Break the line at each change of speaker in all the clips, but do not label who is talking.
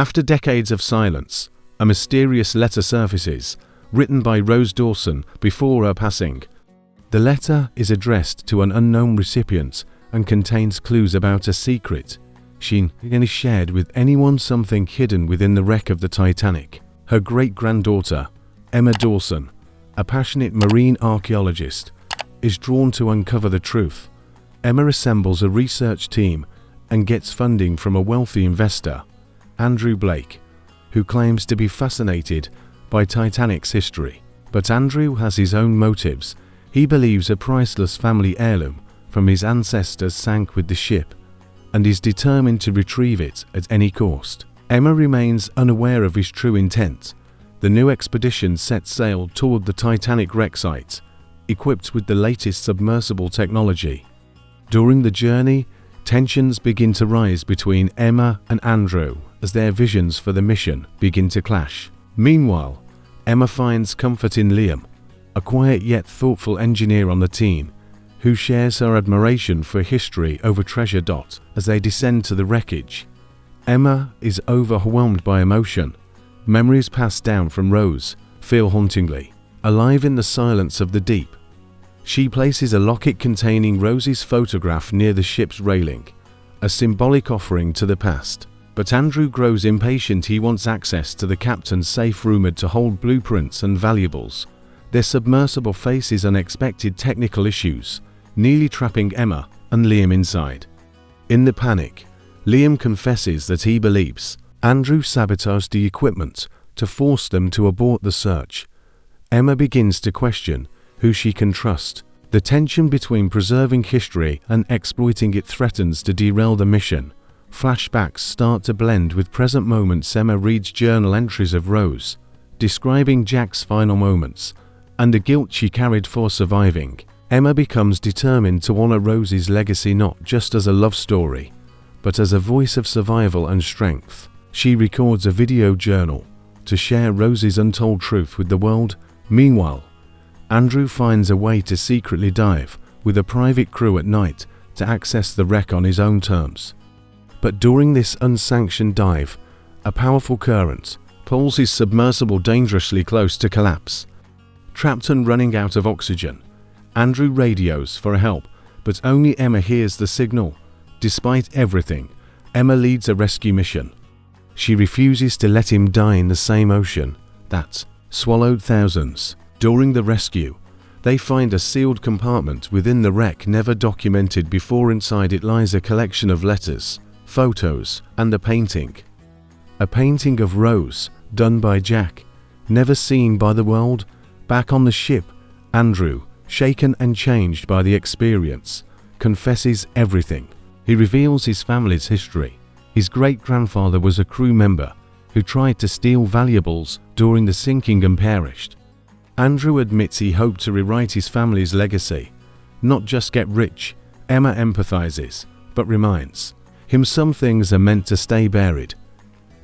After decades of silence, a mysterious letter surfaces, written by Rose Dawson before her passing. The letter is addressed to an unknown recipient and contains clues about a secret she shared with anyone, something hidden within the wreck of the Titanic. Her great-granddaughter, Emma Dawson, a passionate marine archaeologist, is drawn to uncover the truth. Emma assembles a research team and gets funding from a wealthy investor, Andrew Blake, who claims to be fascinated by Titanic's history. But Andrew has his own motives. He believes a priceless family heirloom from his ancestors sank with the ship, and is determined to retrieve it at any cost. Emma remains unaware of his true intent. The new expedition sets sail toward the Titanic wreck site, equipped with the latest submersible technology. During the journey, tensions begin to rise between Emma and Andrew as their visions for the mission begin to clash. Meanwhile, Emma finds comfort in Liam, a quiet yet thoughtful engineer on the team, who shares her admiration for history over treasure. As they descend to the wreckage, Emma is overwhelmed by emotion. Memories passed down from Rose feel hauntingly alive in the silence of the deep. She places a locket containing Rose's photograph near the ship's railing, a symbolic offering to the past. But Andrew grows impatient. He wants access to the captain's safe rumored to hold blueprints and valuables. Their submersible faces unexpected technical issues, nearly trapping Emma and Liam inside. In the panic, Liam confesses that he believes Andrew sabotaged the equipment to force them to abort the search. Emma begins to question who she can trust. The tension between preserving history and exploiting it threatens to derail the mission. Flashbacks start to blend with present moments. Emma reads journal entries of Rose, describing Jack's final moments and the guilt she carried for surviving. Emma becomes determined to honor Rose's legacy not just as a love story, but as a voice of survival and strength. She records a video journal to share Rose's untold truth with the world. Meanwhile, Andrew finds a way to secretly dive with a private crew at night to access the wreck on his own terms. But during this unsanctioned dive, a powerful current pulls his submersible dangerously close to collapse. Trapped and running out of oxygen, Andrew radios for help, but only Emma hears the signal. Despite everything, Emma leads a rescue mission. She refuses to let him die in the same ocean that swallowed thousands. During the rescue, they find a sealed compartment within the wreck never documented before. Inside it lies a collection of letters, photos, and a painting. A painting of Rose, done by Jack, never seen by the world. Back on the ship, Andrew, shaken and changed by the experience, confesses everything. He reveals his family's history. His great-grandfather was a crew member who tried to steal valuables during the sinking and perished. Andrew admits he hoped to rewrite his family's legacy, not just get rich. Emma empathizes, but reminds him some things are meant to stay buried.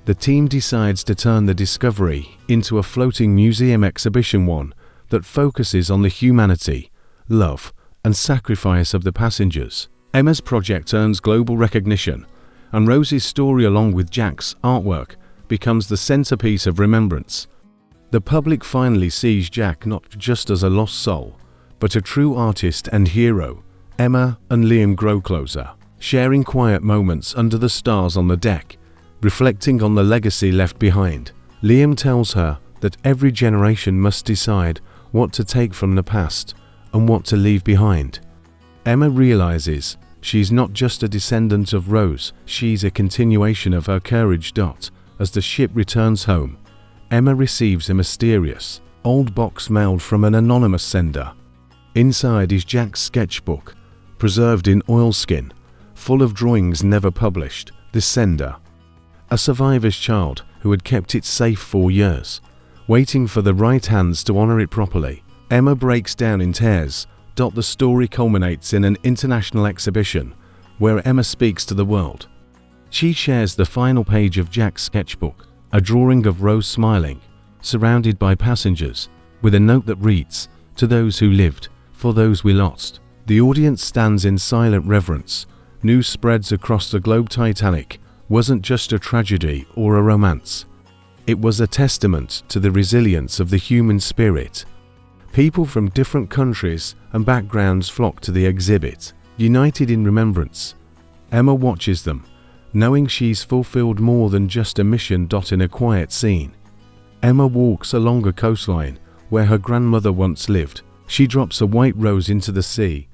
The team decides to turn the discovery into a floating museum exhibition, one that focuses on the humanity, love, and sacrifice of the passengers. Emma's project earns global recognition, and Rose's story along with Jack's artwork becomes the centerpiece of remembrance. The public finally sees Jack not just as a lost soul, but a true artist and hero. Emma and Liam grow closer, sharing quiet moments under the stars on the deck, reflecting on the legacy left behind. Liam tells her that every generation must decide what to take from the past and what to leave behind. Emma realizes she's not just a descendant of Rose, she's a continuation of her courage. As the ship returns home, Emma receives a mysterious, old box mailed from an anonymous sender. Inside is Jack's sketchbook, preserved in oilskin, full of drawings never published. The sender, a survivor's child who had kept it safe for years, waiting for the right hands to honor it properly. Emma breaks down in tears. The story culminates in an international exhibition where Emma speaks to the world. She shares the final page of Jack's sketchbook, a drawing of Rose smiling, surrounded by passengers, with a note that reads, "To those who lived, for those we lost." The audience stands in silent reverence. News spreads across the globe. Titanic wasn't just a tragedy or a romance. It was a testament to the resilience of the human spirit. People from different countries and backgrounds flocked to the exhibit, united in remembrance. Emma watches them, knowing she's fulfilled more than just a mission. In a quiet scene, Emma walks along a coastline where her grandmother once lived. She drops a white rose into the sea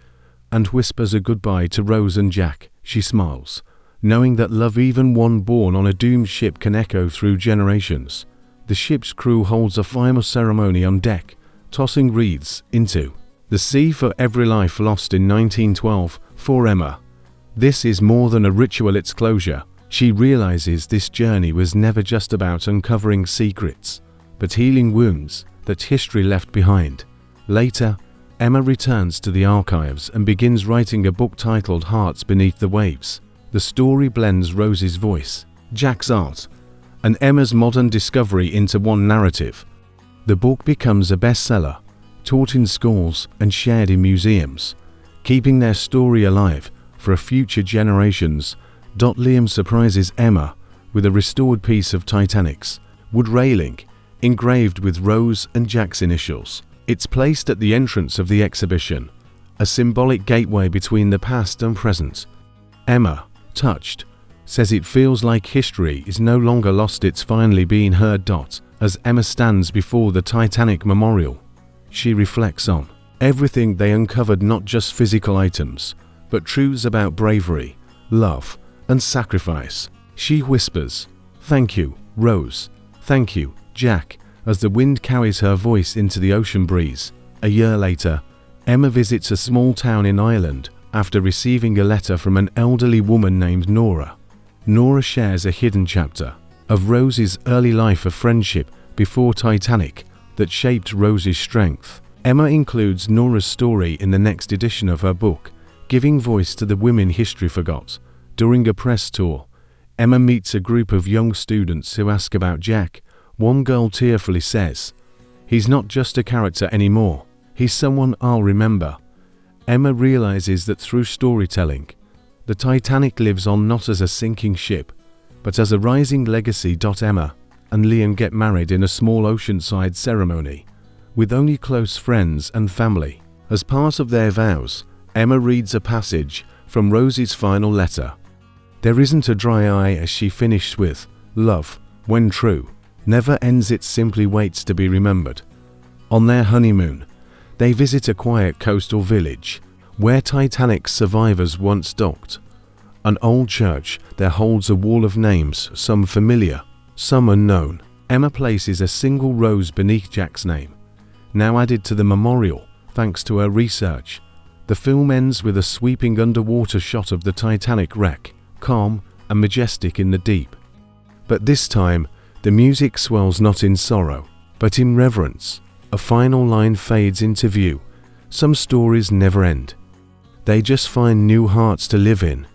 and whispers a goodbye to Rose and Jack. She smiles, knowing that love, even one born on a doomed ship, can echo through generations. The ship's crew holds a final ceremony on deck, tossing wreaths into the sea for every life lost in 1912. For Emma, this is more than a ritual, it's closure. She realizes this journey was never just about uncovering secrets, but healing wounds that history left behind. Later, Emma returns to the archives and begins writing a book titled Hearts Beneath the Waves. The story blends Rose's voice, Jack's art, and Emma's modern discovery into one narrative. The book becomes a bestseller, taught in schools and shared in museums, keeping their story alive for future generations. Liam surprises Emma with a restored piece of Titanic's wood railing, engraved with Rose and Jack's initials. It's placed at the entrance of the exhibition, a symbolic gateway between the past and present. Emma, touched, says it feels like history is no longer lost, it's finally being heard. As Emma stands before the Titanic memorial, she reflects on everything they uncovered, not just physical items, but truths about bravery, love, and sacrifice. She whispers, "Thank you, Rose. Thank you, Jack," as the wind carries her voice into the ocean breeze. A year later, Emma visits a small town in Ireland after receiving a letter from an elderly woman named Nora. Nora shares a hidden chapter of Rose's early life of friendship before Titanic that shaped Rose's strength. Emma includes Nora's story in the next edition of her book, giving voice to the women history forgot. During a press tour, Emma meets a group of young students who ask about Jack. One girl tearfully says, "He's not just a character anymore, he's someone I'll remember." Emma realizes that through storytelling, the Titanic lives on not as a sinking ship, but as a rising legacy. Emma and Liam get married in a small oceanside ceremony, with only close friends and family. As part of their vows, Emma reads a passage from Rose's final letter. There isn't a dry eye as she finished with, "Love, when true, never ends, it simply waits to be remembered." On their honeymoon, they visit a quiet coastal village where Titanic's survivors once docked. An old church that holds a wall of names, some familiar, some unknown. Emma places a single rose beneath Jack's name, now added to the memorial thanks to her research. The film ends with a sweeping underwater shot of the Titanic wreck, calm and majestic in the deep. But this time, the music swells not in sorrow, but in reverence. A final line fades into view. Some stories never end. They just find new hearts to live in.